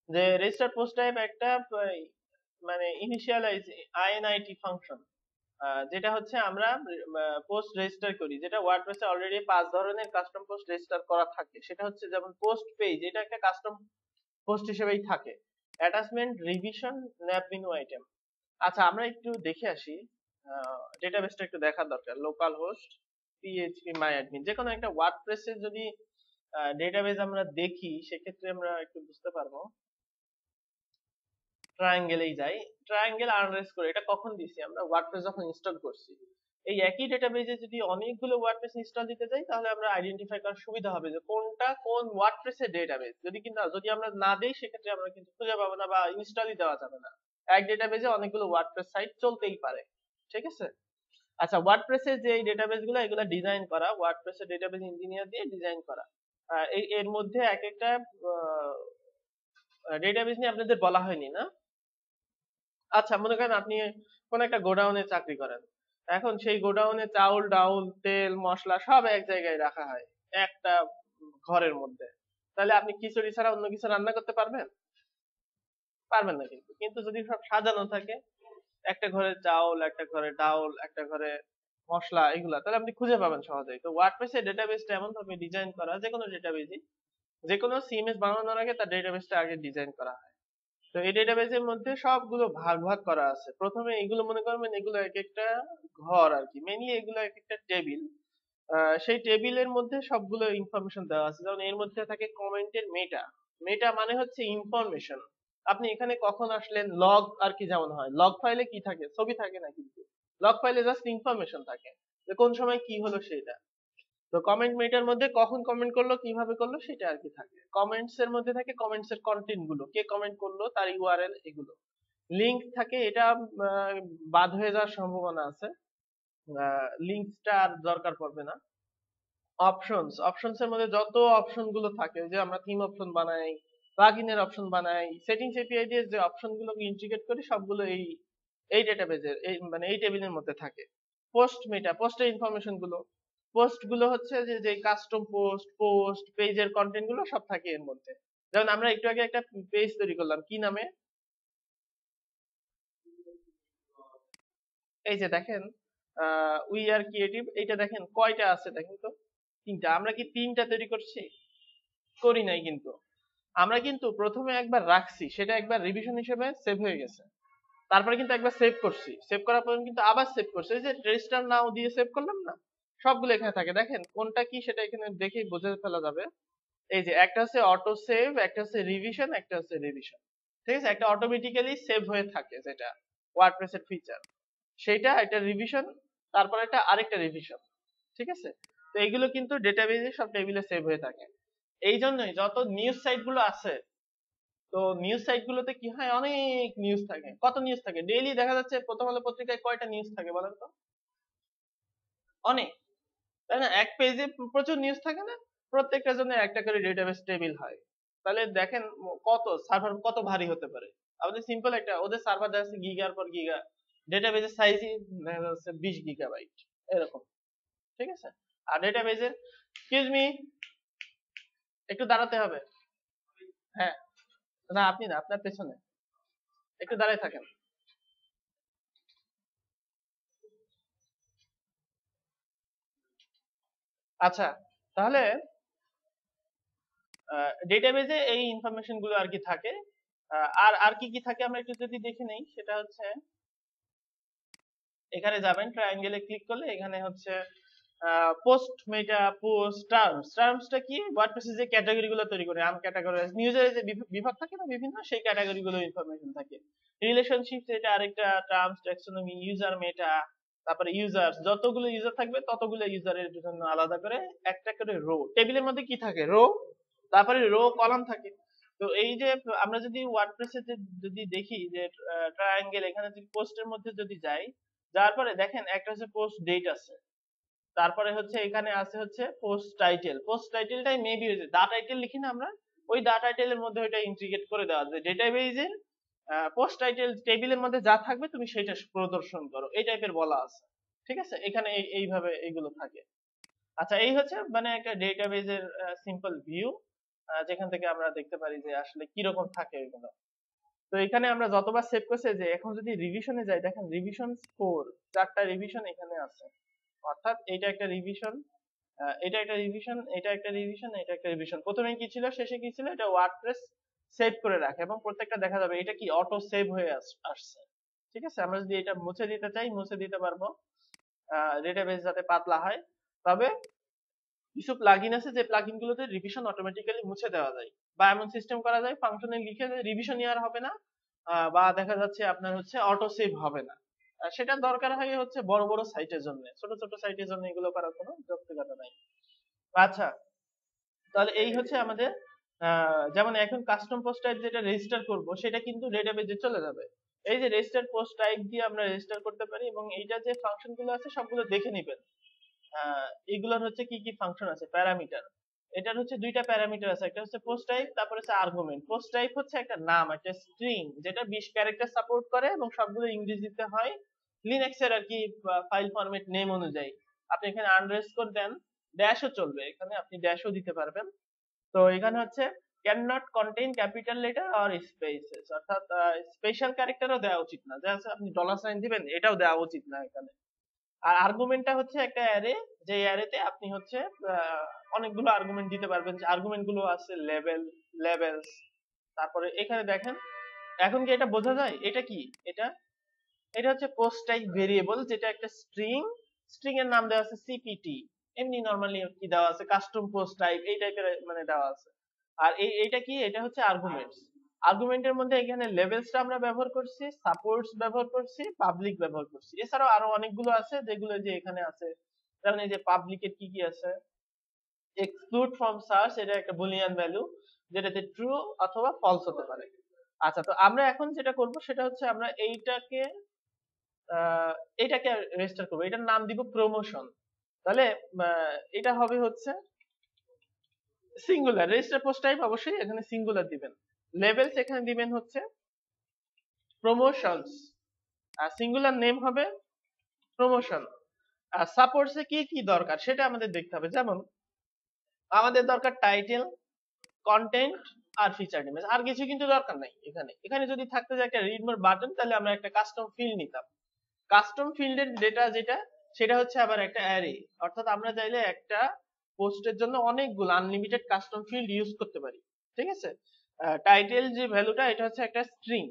যে রেজিস্টার পোস্ট টাইপ একটা মানে ইনিশিয়ালাইজ আইএনআইটি ফাংশন, যেটা হচ্ছে আমরা পোস্ট রেজিস্টার করি, যেটা ওয়ার্ডপ্রেসে অলরেডি 5 ধরনের কাস্টম পোস্ট রেজিস্টার করা থাকে। সেটা হচ্ছে যেমন পোস্ট পেজ, এটা একটা কাস্টম পোস্ট হিসেবেই থাকে। Attachment, revision, nap menu item. আচ্ছা, আমরা একটু দেখে আসি, ডেটাবেসটা একটু দেখার দরকার। লোকাল হোস্ট পিএইচপি মাই অ্যাডমিন, যে কোনো একটা ওয়ার্ডপ্রেসে যদি ডেটাবেস আমরা দেখি সেক্ষেত্রে আমরা একটু বুঝতে পারবো। ট্রায়াঙ্গেলেই যাই, ট্রায়াঙ্গেল আনরেজ করে এটা কখন দিছি আমরা? ওয়ার্ডপ্রেস যখন ইনস্টল করছি। এই একই ডেটাবেসে যদি অনেকগুলো ওয়ার্ডপ্রেস ইনস্টল দিতে যাই তাহলে আমরা আইডেন্টিফাই করার সুবিধা হবে যে কোনটা কোন ওয়ার্ডপ্রেসের ডেটাবেস। যদি আমরা না দেই সেক্ষেত্রে আমরা কিন্তু খুঁজে পাবো না বা ইনস্টলই দেওয়া যাবে না। এক ডেটাবেসে অনেকগুলো ওয়ার্ডপ্রেস সাইট চলতেই পারে, ঠিক আছে? আচ্ছা, ওয়ার্ডপ্রেসের যে ডেটাবেস গুলো এগুলো ডিজাইন করা, ওয়ার্ডপ্রেসের ডেটাবেস ইঞ্জিনিয়ার দিয়ে ডিজাইন করা। এর মধ্যে এক একটা ডেটাবেস নিয়ে আপনাদের বলা হয়নি না? আচ্ছা, মনে করেন আপনি কোন একটা গোডাউনে চাকরি করেন। এখন সেই গোডাউনে চাউল ডাউল তেল মশলা সব এক জায়গায় রাখা হয় একটা ঘরের মধ্যে। তাহলে আপনি খিচুড়ি ছাড়া অন্য কিছু রান্না করতে পারবেন? পারবেন না। কিন্তু কিন্তু যদি সব সাজানো থাকে, একটা ঘরে চাউল, একটা ঘরে ডাউল, একটা ঘরে মশলা, এগুলা, তাহলে আপনি খুঁজে পাবেন সহজেই। তো ওয়ার্ডপ্রেসের ডেটাবেসটা এমন ভাবে ডিজাইন করা, যে কোনো ডেটাবেসই যে কোনো সিএমএস বানানোর আগে তার ডেটাবেসটা আগে ডিজাইন করা হয়। তো এই ডেটাবেসের মধ্যে সবগুলো ভাগ ভাগ করা আছে। প্রথমে এগুলো মনে করবেন এগুলো এক একটা ঘর আর কি, মেইনলি এগুলো এক একটা টেবিল। সেই টেবিলের মধ্যে সবগুলো ইনফরমেশন দেওয়া আছে। যেমন এর মধ্যে থাকে কমেন্টের মেটা। মেটা মানে হচ্ছে ইনফরমেশন। আপনি এখানে কখন আসলেন, লগ আর কি যেমন হয়, লগ ফাইলে কি থাকে? ছবি থাকে না কিন্তু। লগ ফাইলে জাস্ট ইনফরমেশন থাকে যে কোন সময় কি হলো সেটা। তো কমেন্ট মেটার মধ্যে কখন কমেন্ট করলো, কিভাবে করলো, সেটা আর কি থাকে। কমেন্টস এর মধ্যে থাকে কমেন্টস এর কন্টেন্ট গুলো, কে কমেন্ট করলো তার ইউআরএল, এগুলো। লিংক থাকে, এটা বাদ হয়ে যাওয়ার সম্ভাবনা আছে, লিংকটা আর দরকার পড়বে না। অপশনস, অপশনস এর মধ্যে যত অপশন গুলো থাকে, যে আমরা থিম অপশন বানাই, প্লাগইনের অপশন বানাই, সেটিংস এপিআই দিয়ে যে অপশন গুলো ইন্টিগ্রেট করি, সবগুলো এই এই ডেটাবেজের এই মানে এই টেবিলের মধ্যে থাকে। পোস্ট মেটা, পোস্টের ইনফরমেশন গুলো, পোস্ট গুলো হচ্ছে যে যে কাস্টম পোস্ট, পোস্ট পেজের কন্টেন্ট গুলো সব থাকে এর মধ্যে। যেমন আমরা একটু আগে একটা পেজ তৈরি করলাম, কি নামে? এই যে দেখেন, উই আর ক্রিয়েটিভ, এইটা দেখেন কয়টা আছে, দেখেন তো। তিনটা। আমরা কি তিনটা তৈরি করছি? করি নাই কিন্তু। আমরা কিন্তু প্রথমে একবার রাখছি, সেটা একবার রিভিশন হিসেবে সেভ হয়ে গেছে। তারপরে কিন্তু একবার সেভ করছি, সেভ করার পর কিন্তু আবার সেভ করছি। এই যে রেজিস্টার নাও দিয়ে সেভ করলাম না, সবগুলো এখানে থাকে। দেখেন কোনটা কি সেটা এখানে দেখেই বুঝে ফেলা যাবে। এই যে একটা হচ্ছে অটো সেভ, একটা হচ্ছে রিভিশন, একটা হচ্ছে রিভিশন, ঠিক আছে? একটা অটোমেটিক্যালি সেভ হয়ে থাকে যেটা ওয়ার্ডপ্রেসের ফিচার, সেইটা একটা রিভিশন, তারপর একটা আরেকটা রিভিশন, ঠিক আছে? তো এইগুলো কিন্তু ডেটাবেজে সব টেবিলে সেভ হয়ে থাকে। এই জন্যই যত নিউজ সাইট গুলো আছে, তো নিউজ সাইট গুলোতে কি হয়, অনেক নিউজ থাকে। কত নিউজ থাকে? ডেইলি দেখা যাচ্ছে প্রথম আলো পত্রিকায় কয়টা নিউজ থাকে বলেন তো? অনেক, তাই না? এক পেজে প্রচুর নিউজ থাকে না? প্রত্যেকটার জন্য একটা করে ডেটাবেস টেবিল হয়। তাহলে দেখেন কত সার্ভার কত ভারী হতে পারে। আমাদের সিম্পল একটা, ওদের সার্ভার দেখা যাচ্ছে গিগার পর গিগা, ডেটাবেসের সাইজই দেখা যাচ্ছে 20 গিগাবাইট এরকম, ঠিক আছে? আর ডেটাবেসের, এক্সকিউজ মি, একটু দাঁড়াতে হবে। হ্যাঁ, না আপনি না, আপনার পেছনে একটু দাঁড়ায় থাকেন। আচ্ছা, তাহলে ডেটাবেজে এই ইনফরমেশন গুলো আর কি থাকে। আর আর কি কি থাকে আমরা একটু যদি দেখে নেই, সেটা হচ্ছে এখানে যাবেন, ট্রায়াঙ্গেলে ক্লিক করলে এখানে হচ্ছে পোস্ট মেটা, পোস্ট টার্মস। টার্মসটা কি? ওয়ার্ডপ্রেসে যে ক্যাটাগরি গুলো তৈরি করে, আন ক্যাটাগরাইজ, নিউজের যে বিভাগ থাকে না বিভিন্ন, সেই ক্যাটাগরি গুলো ইনফরমেশন থাকে। রিলেশনশিপ, এটা আরেকটা টার্মস। ট্যাক্সোনমি, ইউজার মেটা, তারপরে ইউজার, যতগুলো ইউজার থাকবে ততগুলো ইউজারের জন্য আলাদা করে একটা করে রো। টেবিলের মধ্যে কি থাকে? রো, তারপরে রো কলাম থাকে। তো এই যে আমরা যদি ওয়ার্ডপ্রেসে যদি দেখি যে ট্রায়াঙ্গেল, এখানে যদি পোস্টের মধ্যে যদি যাই, যাওয়ার পরে দেখেন একটা হচ্ছে পোস্ট ডেট আছে, তারপরে হচ্ছে এখানে আছে হচ্ছে পোস্ট টাইটেল। পোস্ট টাইটেলটাই মেবি হচ্ছে দা টাইটেল লিখি না আমরা, ওই দা টাইটেলের মধ্যে ওইটা ইন্টিগ্রেট করে দেওয়া যায় ডেটাবেজে। পোস্ট টাইটেল টেবিলের মধ্যে যা থাকবে তুমি সেটা প্রদর্শন করো, এই টাইপের বলা আছে। ঠিক আছে, এখানে এইভাবে এইগুলো থাকে। আচ্ছা, এই হচ্ছে মানে একটা ডেটাবেজের সিম্পল ভিউ, যেখান থেকে আমরা দেখতে পারি যে আসলে কিরকম থাকে এগুলো। তো এখানে আমরা যতবার সেভ করছে, যে এখন যদি রিভিশনে যাই, দেখেন রিভিশন স্কোর 4টা রিভিশন এখানে আছে। অর্থাৎ এটা একটা রিভিশন, এটা একটা রিভিশন, এটা একটা রিভিশন, এটা একটা রিভিশন। প্রথমে কি ছিল, শেষে কি ছিল, এটা ওয়ার্ডপ্রেস সেভ করে রাখে এবং প্রত্যেকটা দেখা যাবে এটা কি অটো সেভ হয়ে আসছে। ঠিক আছে, আমরা যদি এটা মুছে দিতে চাই মুছে দিতে পারবো, ডেটাবেস যাতে পাতলা হয়। তবে কিছু প্লাগইন আছে যে প্লাগইন গুলোতে রিভিশন অটোমেটিক্যালি মুছে দেওয়া যায়, বা এমন সিস্টেম করা যায় ফাংশনে লিখে যে রিভিশন আর হবে না, বা দেখা যাচ্ছে আপনার হচ্ছে অটো সেভ হবে না। সেটা দরকার হয় হচ্ছে বড় বড় সাইটের জন্য, ছোট ছোট সাইটের জন্য এগুলো করার কোনো যৌক্তিকতা নাই। আচ্ছা, তাহলে এই হচ্ছে আমাদের যেমন এখন কাস্টম পোস্ট টাইপ যেটা রেজিস্টার করব সেটা কিন্তু ডেটাবেজে চলে যাবে। এই যে রেজিস্টার পোস্ট টাইপ দিয়ে আমরা রেজিস্টার করতে পারি, এবং এইটা যে ফাংশন গুলো আছে সবগুলো দেখে নিবেন। এগুলোর হচ্ছে কি কি ফাংশন আছে, প্যারামিটার। এটার হচ্ছে দুইটা প্যারামিটার আছে, একটা হচ্ছে পোস্ট টাইপ, তারপর হচ্ছে আর্গুমেন্ট। পোস্ট টাইপ হচ্ছে একটা নাম, একটা স্ট্রিং যেটা 20 ক্যারেক্টার সাপোর্ট করে এবং সবগুলো ইংরেজিতে হয়, লিনাক্স এর আর কি ফাইল ফরম্যাট নেম অনুযায়ী। আপনি এখানে আন্ডারস্কোর দেন, ড্যাশও চলবে, এখানে আপনি ড্যাশও দিতে পারবেন। তো এখানে হচ্ছে can not contain capital letter or spaces, অর্থাৎ স্পেশাল ক্যারেক্টারও দেওয়া উচিত না, যা আপনি ডলার সাইন দিবেন এটাও দেওয়া উচিত না এখানে। আর আর্গুমেন্টটা হচ্ছে একটা অ্যারে, যে অ্যারেতে আপনি হচ্ছে অনেকগুলো আর্গুমেন্ট দিতে পারবেন। যে আর্গুমেন্ট গুলো আছে লেভেলস। তারপরে এখানে দেখেন, এখন কি এটা বোঝা যায় এটা কি, এটা এটা হচ্ছে পোস্ট টাইপ ভেরিয়েবল, যেটা একটা স্ট্রিং, স্ট্রিং এর নাম দেওয়া আছে সিপিটি। এমনি নরমালি কি দেওয়া আছে, কাস্টম পোস্ট টাইপ এই টাইপের মানে দেওয়া আছে। আর এইটা কি, এটা হচ্ছে আর্গুমেন্টস। আর্গুমেন্টের মধ্যে এখানে লেভেলসটা আমরা ব্যবহার করছি, সাপোর্টস ব্যবহার করছি, পাবলিক ব্যবহার করছি। এছাড়াও আরো অনেকগুলো আছে যেগুলো যে এখানে আছে। যেমন এই যে পাবলিকের কি কি আছে, এক্সক্লুড ফ্রম সার্চ, এটা একটা বুলিয়ান ভ্যালু যেটাতে ট্রু অথবা ফলস হতে পারে। আচ্ছা, তো আমরা এখন যেটা করব সেটা হচ্ছে আমরা আহ, এইটাকে রেজিস্টার করবো, এটার নাম দিব প্রমোশন। তাহলে এটা হবে হচ্ছে সিঙ্গুলার, রেজিস্টার পোস্ট টাইপ অবশ্যই এখানে সিঙ্গুলার দিবেন। লেভেলস এখানে দিবেন হচ্ছে প্রমোশনস, আর সিঙ্গুলার নেম হবে প্রমোশন। আর সাপোর্টসে কি কি দরকার সেটা আমাদের দেখতে হবে। যেমন আমাদের দরকার টাইটেল, কন্টেন্ট আর ফিচার ইমেজ, আর কিছু কিন্তু দরকার নাই। এখানে এখানে যদি থাকতে যে একটা রিড মোর বাটন, তাহলে আমরা একটা কাস্টম ফিল্ড নিতাম। কাস্টম ফিল্ডের ডেটা যেটা, সেটা হচ্ছে আবার একটা অ্যারে। অর্থাৎ আমরা চাইলে একটা পোস্টের জন্য অনেকগুলো আনলিমিটেড কাস্টম ফিল্ড ইউজ করতে পারি। ঠিক আছে, টাইটেল যে ভ্যালুটা এটা হচ্ছে একটা স্ট্রিং,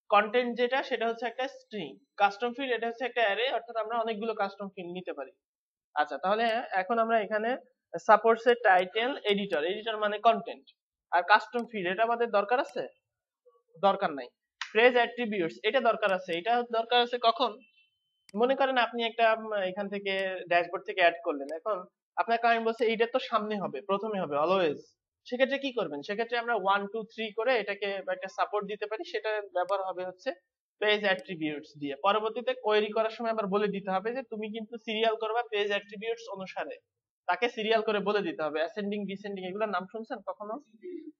কন্টেন্ট যেটা সেটা হচ্ছে একটা স্ট্রিং, কাস্টম ফিল্ড এটা হচ্ছে একটা অ্যারে, অর্থাৎ আমরা অনেকগুলো কাস্টম ফিল্ড নিতে পারি। আচ্ছা, তাহলে এখন আমরা এখানে সাপোর্টস এর টাইটেল, এডিটর, এডিটর মানে কন্টেন্ট, আর কাস্টম ফিল্ড এটা আমাদের দরকার আছে, দরকার নাই। ফ্রেজ অ্যাট্রিবিউটস এটা দরকার আছে, এটা দরকার আছে কখন, মনে করেন আপনি একটা এখান থেকে ড্যাশবোর্ড থেকে অ্যাড করলেন, এখন আপনার ক্লায়েন্ট বলছে এইটা তো সামনে হবে, প্রথমে হবে অলওয়েজ। সেক্ষেত্রে কি করবেন, সেক্ষেত্রে আমরা 1 2 3 করে এটাকে একটা সাপোর্ট দিতে পারি, সেটা ব্যবহার হবে হচ্ছে পেজ অ্যাট্রিবিউটস দিয়ে। পরবর্তীতে কোয়েরি করার সময় আবার বলে দিতে হবে যে তুমি কিন্তু সিরিয়াল করবা পেজ অ্যাট্রিবিউটস অনুসারে, তাকে সিরিয়াল করে বলে দিতে হবে। অ্যাসেন্ডিং ডিসেন্ডিং এগুলোর নাম শুনছেন কখনো?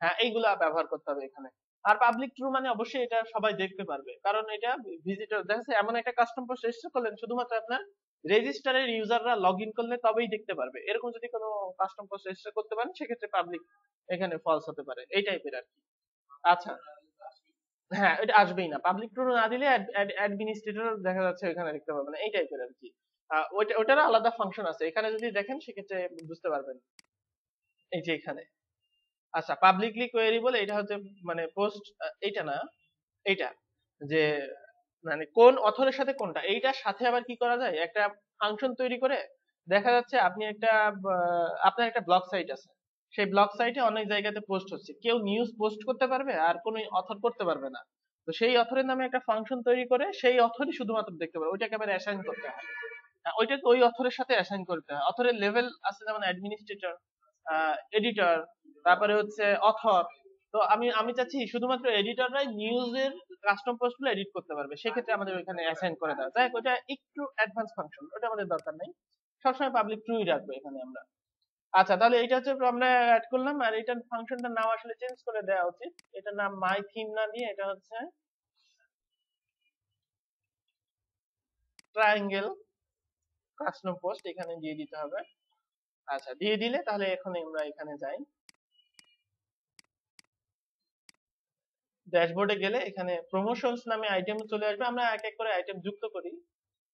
হ্যাঁ, এইগুলা ব্যবহার করতে হবে এখানে। আর পাবলিক ট্রু মানে অবশ্যই এটা সবাই দেখতে পারবে, কারণ এটা ভিজিটর, দেখা যাচ্ছে এমন একটা কাস্টম পোস্ট রেজিস্টার করলেন শুধুমাত্র আপনার রেজিস্টারের ইউজাররা লগ ইন করলে তবেই দেখতে পারবে। এরকম যদি কোনো কাস্টম পোস্ট রেজিস্টার করতে পারেন সেক্ষেত্রে পাবলিক এখানে ফলস হতে পারে, এই টাইপের আর কি। আচ্ছা, হ্যাঁ এটা আসবেই না, পাবলিক ট্রু না দিলে অ্যাডমিনিস্ট্রেটর দেখা যাচ্ছে এখানে দেখতে পাবে না, এই টাইপের আর কি। ওইটার আলাদা ফাংশন আছে, এখানে যদি দেখেন সেক্ষেত্রে বুঝতে পারবেন। এই যে এখানে, আচ্ছা পাবলিকলি কোয়েরিবল এটা হচ্ছে মানে পোস্ট, এইটা না, এইটা যে মানে কোন অথরের সাথে কোনটা, এইটার সাথে আবার কি করা যায়, একটা ফাংশন তৈরি করে দেখা যাচ্ছে আপনি একটা আপনার একটা ব্লগ সাইট আছে, সেই ব্লগ সাইটে অনেক জায়গাতে পোস্ট হচ্ছে, কেউ নিউজ পোস্ট করতে পারবে আর কোনো অথর করতে পারবে না। তো সেই অথরের নামে একটা ফাংশন তৈরি করে সেই অথরই শুধুমাত্র দেখতে পারবে, ওইটাকে আবার অ্যাসাইন করতে হয়। ওইটাকে ওই অথরের সাথে অ্যাসাইন করতে হয়। অথরের লেভেল আছে যেমন অ্যাডমিনিস্ট্রেটর, এডিটর, তারপরে হচ্ছে অথর। তো আমি আমি চাচ্ছি শুধুমাত্র এডিটররাই নিউজের কাস্টম পোস্ট গুলো এডিট করতে পারবে, সেক্ষেত্রে আমাদের ওইখানে অ্যাসাইন করে দেওয়া যায়। ওটা একটু অ্যাডভান্স ফাংশন, ওটা আমাদের দরকার নেই, সবসময় পাবলিক ট্রুই রাখবো এখানে আমরা। আচ্ছা, তাহলে এইটা হচ্ছে আমরা অ্যাড করলাম, আর এটার ফাংশনটার নাম আসলে চেঞ্জ করে দেওয়া উচিত, এটার নাম মাই থিম না দিয়ে এটা হচ্ছে ট্রায়াঙ্গেল কাস্টম পোস্ট এখানে দিয়ে দিতে হবে। আচ্ছা, দিয়ে দিলে তাহলে এখন আমরা এখানে যাই, ড্যাশবোর্ডে গেলে এখানে প্রমোশনস নামে আইটেম চলে আসবে। আমরা এক এক করে আইটেম যুক্ত করি।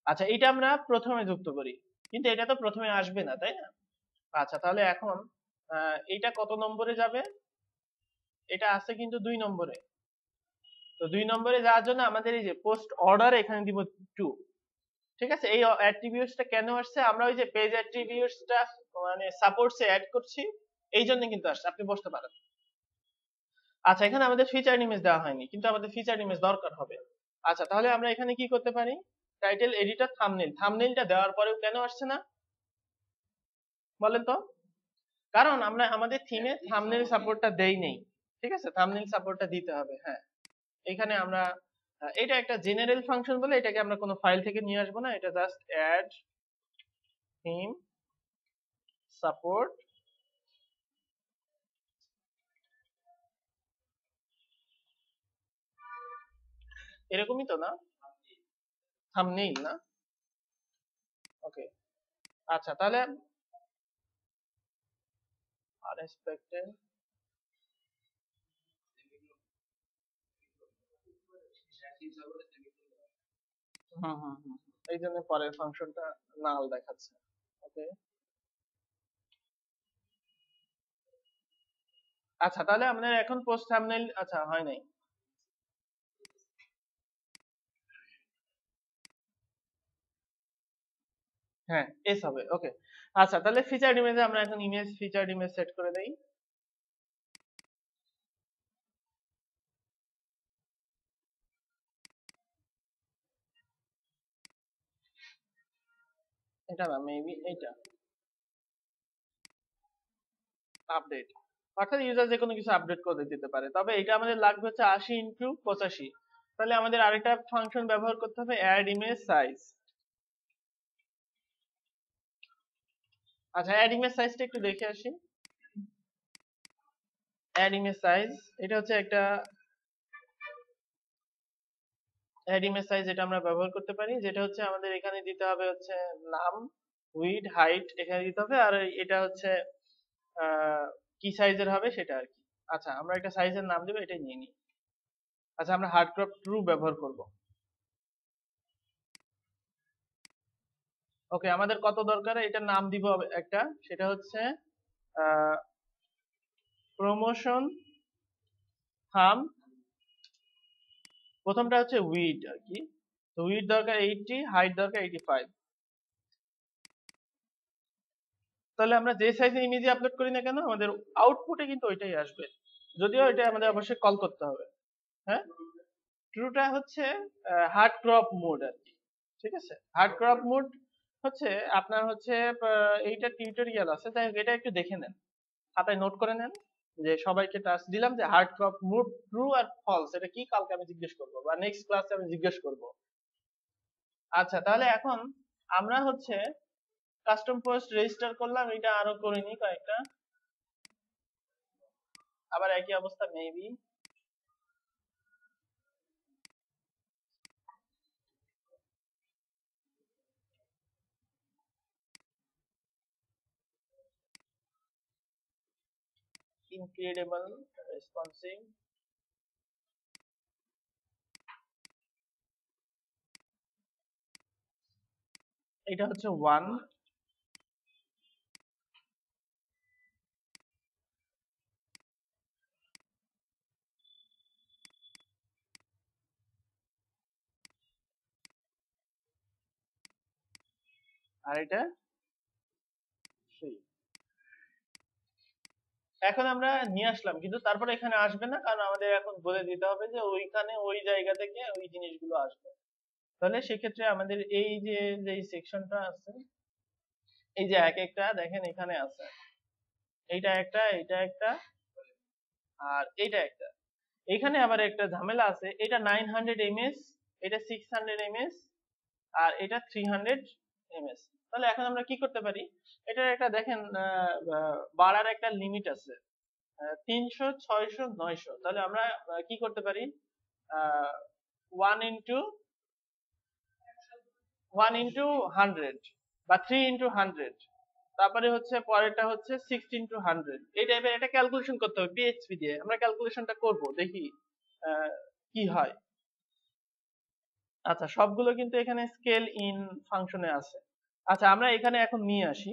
আচ্ছা, এটা আমরা প্রথমে যুক্ত করি, কিন্তু এটা তো প্রথমে আসবে না, তাই না? আচ্ছা, তাহলে এখন এইটা কত নম্বরে যাবে? এটা আছে কিন্তু 2 নম্বরে। তো 2 নম্বরে যাওয়ার জন্য আমাদের এই যে পোস্ট অর্ডার এখানে দিব 2। ঠিক আছে, এই অ্যাট্রিবিউটসটা কেন আসছে? আমরা ওই যে পেজ অ্যাট্রিবিউটসটা মানে সাপোর্টসে অ্যাড করছি, এই জন্য কিন্তু আসছে। আপনি বসতে পারেন। আচ্ছা, এখানে আমাদের ফিচার ইমেজ দেওয়া হয়নি, কিন্তু আমাদের ফিচার ইমেজ দরকার হবে। আচ্ছা, তাহলে আমরা এখানে কি করতে পারি? Title, editor, thumbnail. থাম্বনেইলটা দেওয়ার পরেও কেন আসছে না বলেন তো? কারণ আমরা আমাদের থিমে থাম্বনেইল সাপোর্টটা দেই নেই। ঠিক আছে, থাম্বনেইল সাপোর্টটা দিতে হবে। হ্যাঁ, এখানে আমরা এটা একটা জেনারেল ফাংশন বলে এটাকে আমরা কোনো ফাইল থেকে নিয়ে আসবো না, এটা জাস্ট অ্যাড থিম সাপোর্ট এরকমই তো না? থাম্বনেইল না? ওকে, আচ্ছা তাহলে আনএক্সপেক্টেড, এই জন্য পরের ফাংশনটা নাল দেখাচ্ছে। ওকে, আচ্ছা তাহলে আমাদের এখন পোস্ট থাম্বনেইল আচ্ছা হয় নাই। হ্যাঁ, এস হবে। ওকে, আচ্ছা তাহলে ফিচার ইমেজে আমরা এখন ইমেজ ফিচার ইমেজ সেট করে দেই। এটা না, মেবি এইটা আপডেট, অর্থাৎ ইউজার যে কোনো কিছু আপডেট করে দিতে পারে। তবে এটা আমাদের লাগবে হচ্ছে 80x85। তাহলে আমাদের আরেকটা ফাংশন ব্যবহার করতে হবে, অ্যাড ইমেজ সাইজ। আচ্ছা, অ্যাড ইমেজ সাইজটা একটু দেখে আসি। অ্যাড ইমেজ সাইজ এটা হচ্ছে একটা অ্যাড ইমেজ সাইজ, এটা আমরা ব্যবহার করতে পারি, যেটা হচ্ছে আমাদের এখানে দিতে হবে হচ্ছে নাম, উইডথ, হাইট এখানে দিতে হবে, আর এটা হচ্ছে কি সাইজের হবে সেটা আর কি। আচ্ছা, আমরা একটা সাইজের নাম দেব, এটাই নিয়ে নিই। আচ্ছা, আমরা হার্ড ক্রপ ট্রু ব্যবহার করব। ওকে, আমাদের কত দরকার? এটার নাম দিব একটা, সেটা হচ্ছে প্রমোশন থাম। প্রথমটা হচ্ছে উইড আর কি। তো উইড দরকার 80, হাইট দরকার 85। তাহলে আমরা যে সাইজে ইমেজ আপলোড করি না কেন, আমাদের আউটপুটে কিন্তু ওইটাই আসবে, যদিও এটা আমাদের অবশ্যই কল করতে হবে। হ্যাঁ, ট্রুটা হচ্ছে হার্ড ক্রপ মোড আর কি। ঠিক আছে, হার্ড ক্রপ মোড হচ্ছে আপনার হচ্ছে এইটা টিউটোরিয়াল আছে, তাই এটা একটু দেখে নেন, খাতায় নোট করে নেন, যে সবাইকে টাস্ক দিলাম যে হার্ড ক্রপ মোড ট্রু আর ফলস এটা কি, কালকে আমি জিজ্ঞেস করবো বা নেক্সট ক্লাসে আমি জিজ্ঞেস করব। আচ্ছা, তাহলে এখন আমরা হচ্ছে কাস্টম পোস্ট রেজিস্টার করলাম, এটা আরো করিনি কয়েকটা, আবার একই অবস্থা মেবি। ইনক্রেডিবল রেসপন্সিভ, এটা হচ্ছে 1। আর এটা 3। এখন আমরা নিয়ে আসলাম, কিন্তু তারপরে এখানে আসবে না, কারণ আমাদের এখন বলে দিতে হবে যে ওইখানে ওই জায়গা থেকে ওই জিনিসগুলো আসবে। তাহলে সেক্ষেত্রে আমাদের এই যে যে সেকশনটা আছে, এই যে এক একটা দেখেন এখানে আছে, এইটা একটা, এইটা একটা, আর এইটা একটা। এখানে আবার একটা ঝামেলা আছে, এটা 900 mAh, এটা 600 mAh, আর এটা 300 mAh। তাহলে এখন আমরা কি করতে পারি? এটার একটা দেখেন বাড়ার একটা লিমিট আছে, 300, 600, 900। তাহলে আমরা কি করতে পারি? 1 ইন্টু 1 ইন্টু 100 বা 3 ইন্টু 100, তারপরে হচ্ছে পরেরটা হচ্ছে 6 ইন্টু 100। এই টাইপের একটা ক্যালকুলেশন করতে হবে পিএইচপি দিয়ে। আমরা ক্যালকুলেশনটা করব, দেখি কি হয়। আচ্ছা, সবগুলো কিন্তু এখানে স্কেল ইন ফাংশনে আছে। আচ্ছা, আমরা এখানে এখন নিয়ে আসি,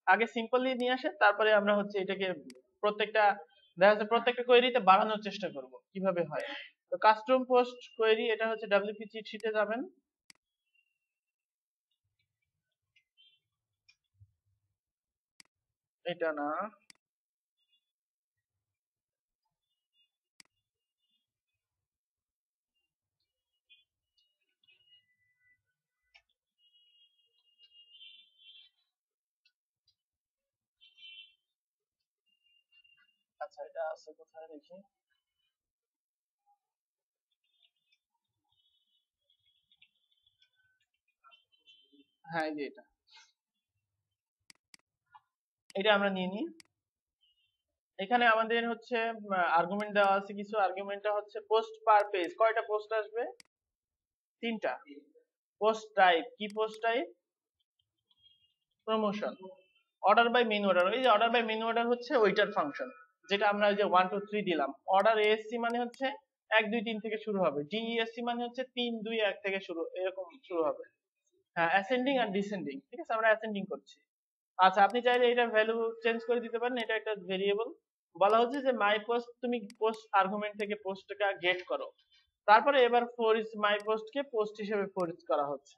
আগে সিম্পলি নিয়ে আসে, তারপরে আমরা হচ্ছে এটাকে প্রত্যেকটা দেখা যাচ্ছে প্রত্যেকটা কোয়েরিতে বাড়ানোর চেষ্টা করব কিভাবে হয়। তো কাস্টম পোস্ট কোয়েরি, এটা হচ্ছে ডব্লিউপি চিট শিটে যাবেন, এটা না, আচ্ছা এটা আছে কোথায় দেখি, হ্যাঁ এই যে এটা, এটা আমরা নিয়ে নিই। এখানে আমাদের হচ্ছে আর্গুমেন্ট দেওয়া আছে কিছু, আর্গুমেন্টটা হচ্ছে পোস্ট পার পেজ, কয়টা পোস্ট আসবে, 3টা। পোস্ট টাইপ কি, post type promotion. Order by menu order, এই যে অর্ডার বাই মেনু অর্ডার হচ্ছে ওইটার ফাংশন, যেটা আমরা ওই যে 1 2 3 দিলাম। অর্ডার এএসসি মানে হচ্ছে 1 2 3 থেকে শুরু হবে, ডিইএসসি মানে হচ্ছে 3 2 1 থেকে শুরু, এরকম শুরু হবে। হ্যাঁ, অ্যাসেন্ডিং আর ডিসেন্ডিং, ঠিক আছে, আমরা অ্যাসেন্ডিং করছি। আচ্ছা, আপনি চাইলে এটা ভ্যালু চেঞ্জ করে দিতে পারেন, এটা একটা ভেরিয়েবল। বলা হচ্ছে যে মাই পোস্ট, তুমি পোস্ট আর্গুমেন্ট থেকে পোস্টটা গেট করো, তারপরে এবার for is my post K post হিসেবে ফর ইজ করা হচ্ছে,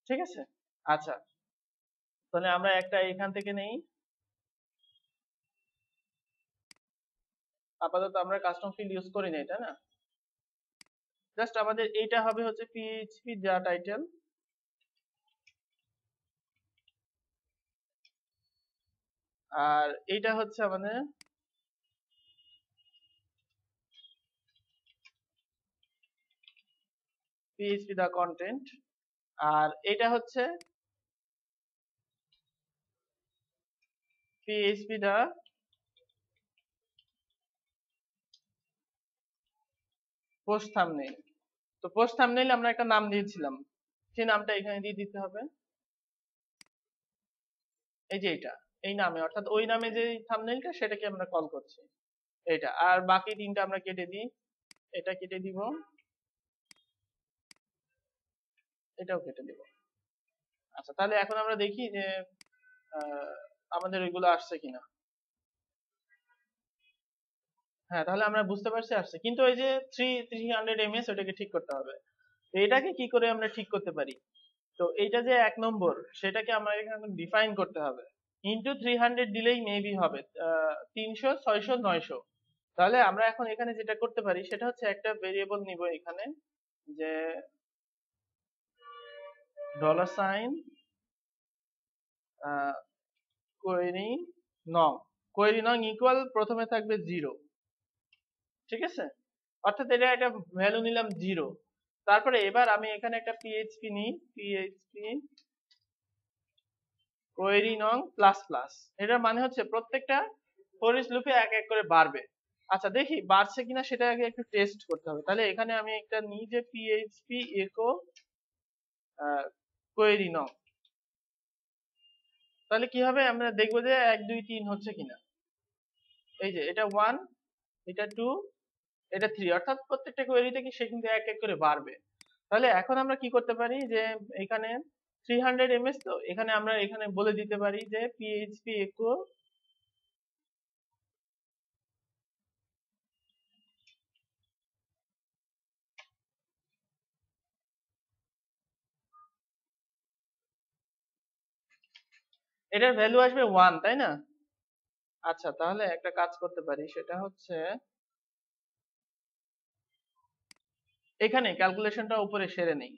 ঠিক আছে। আচ্ছা, তাহলে আমরা একটা এখান থেকে নেই, আপাতত আমরা কাস্টম ফিল্ড ইউজ করি না এটা না, জাস্ট আমাদের এইটা হবে হচ্ছে পিএইচপি যা টাইটেল, আর এইটা হচ্ছে আমাদের পিএইচপি দা কন্টেন্ট, আর এটা হচ্ছে পিএইচপি দা পোস্ট থাম্বনেইল। তো পোস্ট থাম্বনেইল আমরা একটা নাম দিয়েছিলাম, সেই নামটা এখানে দিয়ে দিতে হবে, এই যে এটা, এই নামে, অর্থাৎ ওই নামে যে থাম্বনেইলটা সেটাকে আমরা কল করছি এইটা। আর বাকি 3টা আমরা কেটে দিই, এটা কেটে দিব, এটাও কেটে দিব। আচ্ছা, তাহলে এখন আমরা দেখি যে আমাদের ওইগুলো আসছে কিনা। হ্যাঁ, তাহলে আমরা বুঝতে পারছি আসছে, কিন্তু ওই যে 300 ms ওটাকে ঠিক করতে হবে। তো এটাকে কি করে আমরা ঠিক করতে পারি, তো এইটা যে 1 নম্বর, সেটাকে আমরা এখানে ডিফাইন করতে হবে। ইনটু 300 দিলেই মেবি হবে 300 600 900। তাহলে আমরা এখন এখানে যেটা করতে পারি সেটা হচ্ছে একটা ভেরিয়েবল নিব এখানে, যে $, কোয়েরি নং, কোয়েরি নং ইকুয়াল প্রথমে থাকবে 0, ঠিক আছে, অর্থাৎ এটা একটা ভ্যালু নিলাম 0। তারপরে এবার আমি এখানে একটা পিএইচপি নিই, পিএইচপি কোয়েরি নং প্লাস প্লাস, এটার মানে হচ্ছে প্রত্যেকটা ফর ইচ লুপে এক এক করে বাড়বে। আচ্ছা, দেখি বাড়ছে কিনা সেটা আগে একটু টেস্ট করতে হবে। তাহলে এখানে আমি একটা নিই যে পিএইচপি ইকো কোয়েরি নং, তাহলে কি হবে, আমরা দেখবো যে 1 2 3 হচ্ছে কিনা। এই যে এটা 1, এটা 2, এটা 3, অর্থাৎ প্রত্যেকটা কোয়েরিতে কি সে কিন্তু এক এক করে বাড়বে। তাহলে এখন আমরা কি করতে পারি, যে এখানে 300 ms, তো এখানে আমরা এখানে বলে দিতে পারি যে পিএইচপি ইকো, এটার ভ্যালু আসবে 1, তাই না। আচ্ছা, তাহলে একটা কাজ করতে পারি, সেটা হচ্ছে এখানে ক্যালকুলেশনটা উপরে সেরে নেই।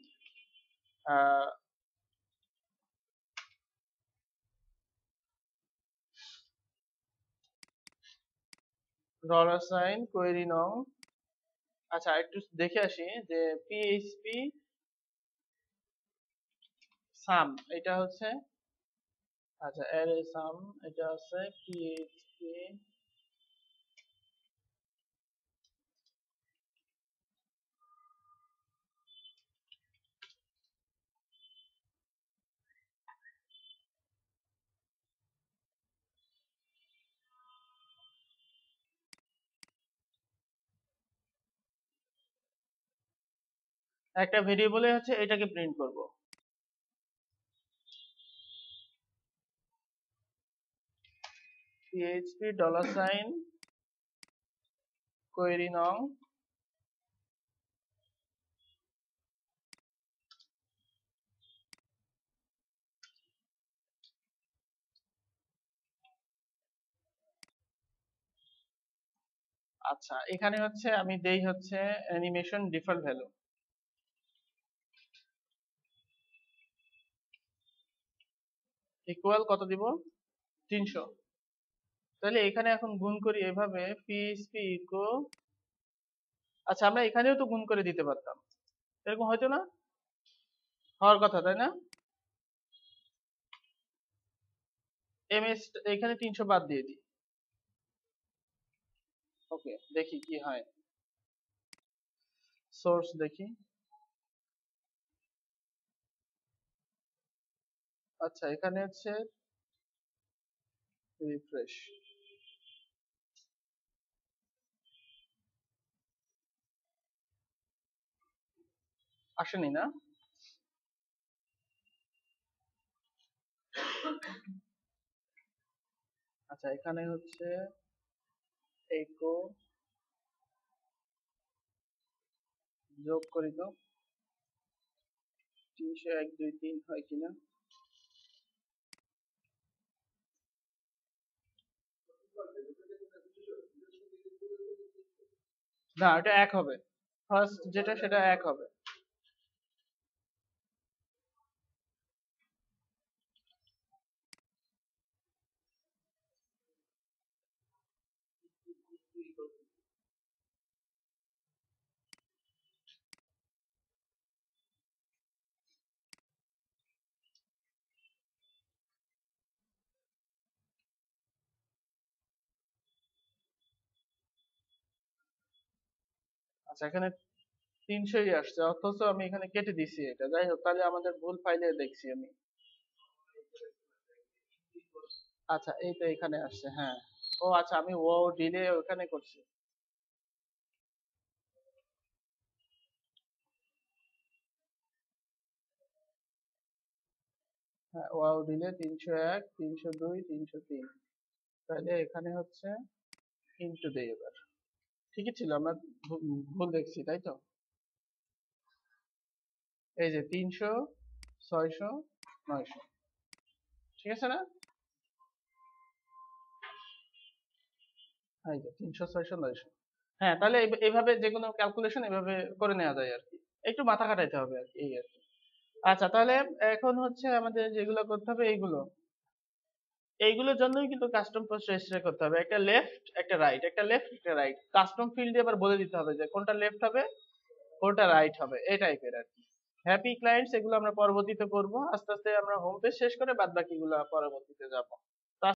$, কোয়েরি নং, আচ্ছা একটু দেখে আসি যে পিএইচপি সাম, এটা হচ্ছে, আচ্ছা অ্যারে সাম, এটা হচ্ছে পিএইচপি একটা ভেরিয়েবলে হচ্ছে এটাকে প্রিন্ট করব। পিএইচপি $, কোয়েরি নং, আচ্ছা এখানে হচ্ছে আমি দেই হচ্ছে অ্যানিমেশন ডিফল্ট ভ্যালু ইকুয়াল কত দিব 300। তাহলে এখানে এখন গুণ করি এভাবে পিএইচপি ইকো, আচ্ছা আমরা এখানেও তো গুণ করে দিতে পারতাম, এরকম হয়তো না হওয়ার কথা তাই না? এমএস এখানে 300 বাদ দিয়ে দিই। ওকে দেখি কি হয়, সোর্স দেখি। আচ্ছা এখানে হচ্ছে রিফ্রেশ, আসেনি না? আচ্ছা এখানে হচ্ছে ইকো যোগ করি তো 300 1 2 3 হয় কিনা। না এটা এক হবে, ফার্স্ট যেটা সেটা এক হবে। আচ্ছা এখানে 300ই আসছে, অথচ আমি এখানে কেটে দিছি এটা। যাই হোক তাহলে আমাদের ভুল ফাইলে দেখছি আমি। আচ্ছা এই তো এখানে আসছে, হ্যাঁ। ও আচ্ছা আমি ও ডিলে ওখানে করছি। হ্যাঁ ওয়াও দিলে 301 302 303, তাহলে এখানে হচ্ছে ইনটু দেই এবার। ঠিকই ছিল, আমরা ভুল দেখছি তাই তো। এই যে 300 600 900, ঠিক আছে না? এই যে 300 600 900। হ্যাঁ তাহলে এইভাবে যে কোনো ক্যালকুলেশন এভাবে করে নেওয়া যায় আর কি, একটু মাথা খাটাইতে হবে আর কি, এই আর কি। আচ্ছা তাহলে এখন হচ্ছে আমাদের যেগুলো করতে হবে এইগুলো, এইগুলোর জন্যই কিন্তু কাস্টম পোস্ট রেজিস্টার করতে হবে। একটা লেফট একটা রাইট, একটা লেফট একটা রাইট, কাস্টম ফিল্ডে আবার বলে দিতে হবে যে কোনটা লেফট হবে কোনটা রাইট হবে, এই টাইপের আর কি। হ্যাপি ক্লায়েন্টস এগুলো আমরা পরবর্তীতে করব, আস্তে আস্তে আমরা হোম পেজ শেষ করে বাদ বাকিগুলো পরবর্তীতে যাব।